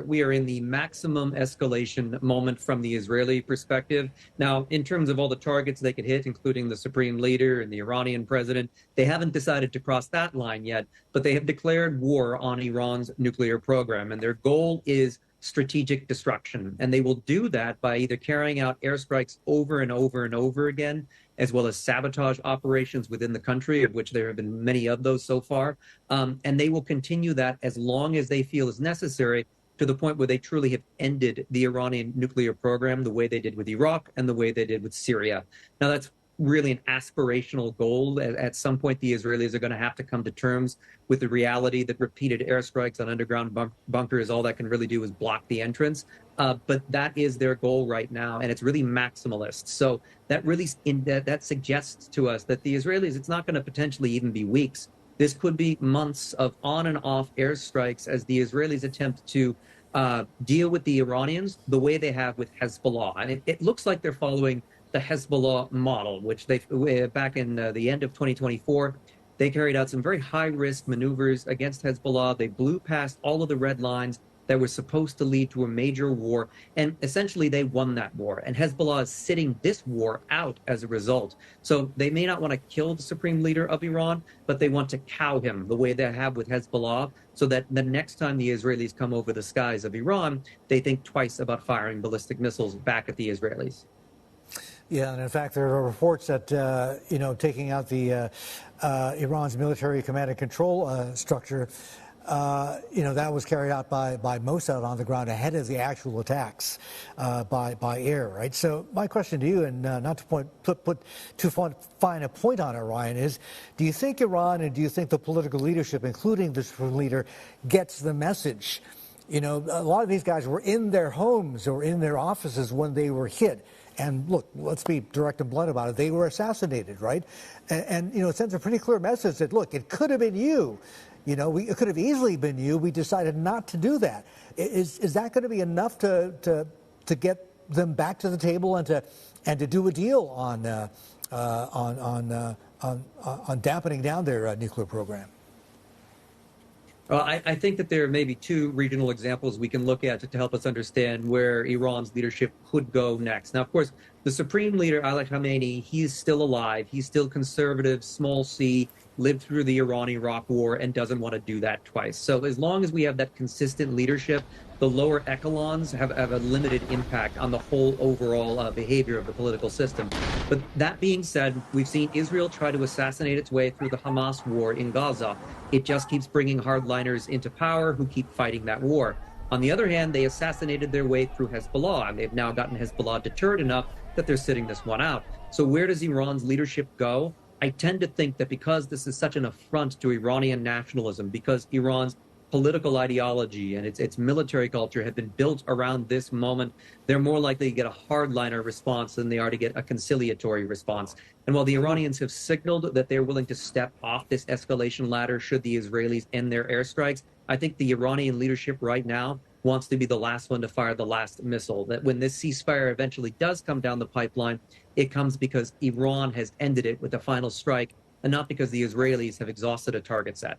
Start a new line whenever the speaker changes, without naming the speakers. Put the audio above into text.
we are in the maximum escalation moment from the Israeli perspective. Now, in terms of all the targets they could hit, including the supreme leader and the Iranian president, they haven't decided to cross that line yet, but they have declared war on Iran's nuclear program, and their goal is strategic destruction. And they will do that by either carrying out airstrikes over and over and over again, as well as sabotage operations within the country, of which there have been many of those so far. And they will continue that as long as they feel is necessary, to the point where they truly have ended the Iranian nuclear program the way they did with Iraq and the way they did with Syria. Now, that's really an aspirational goal. At some point, the Israelis are going to have to come to terms with the reality that repeated airstrikes on underground bunkers, all that can really do is block the entrance. But that is their goal right now, and it's really maximalist. So that really that suggests to us that the Israelis, it's not going to potentially even be weeks. This could be months of on and off airstrikes as the Israelis attempt to deal with the Iranians the way they have with Hezbollah. And it looks like they're following the Hezbollah model, which they back in the end of 2024, they carried out some very high-risk maneuvers against Hezbollah. They blew past all of the red lines that were supposed to lead to a major war, and essentially they won that war. And Hezbollah is sitting this war out as a result. So they may not want to kill the supreme leader of Iran, but they want to cow him the way they have with Hezbollah, so that the next time the Israelis come over the skies of Iran, they think twice about firing ballistic missiles back at the Israelis.
Yeah, and in fact, there are reports that, taking out the Iran's military command and control structure, that was carried out by Mossad on the ground ahead of the actual attacks by air, right? So my question to you, and not to put too fine a point on it, Ryan, is do you think Iran and do you think the political leadership, including the supreme leader, gets the message? A lot of these guys were in their homes or in their offices when they were hit. And look, let's be direct and blunt about it. They were assassinated, right? And it sends a pretty clear message that, look, it could have been you. It could have easily been you. We decided not to do that. Is that going to be enough to get them back to the table and to do a deal on dampening down their nuclear program?
Well, I think that there are maybe two regional examples we can look at to help us understand where Iran's leadership could go next. Now, of course, the supreme leader, Ayatollah Khamenei, he's still alive. He's still conservative, small c, lived through the Iran-Iraq war, and doesn't want to do that twice. So as long as we have that consistent leadership, the lower echelons have a limited impact on the whole overall behavior of the political system. But that being said, we've seen Israel try to assassinate its way through the Hamas war in Gaza. It just keeps bringing hardliners into power who keep fighting that war. On the other hand, they assassinated their way through Hezbollah, and they've now gotten Hezbollah deterred enough that they're sitting this one out. So where does Iran's leadership go? I tend to think that because this is such an affront to Iranian nationalism, because Iran's political ideology and its military culture have been built around this moment, they're more likely to get a hardliner response than they are to get a conciliatory response. And while the Iranians have signaled that they're willing to step off this escalation ladder should the Israelis end their airstrikes, I think the Iranian leadership right now wants to be the last one to fire the last missile. That when this ceasefire eventually does come down the pipeline, it comes because Iran has ended it with a final strike and not because the Israelis have exhausted a target set.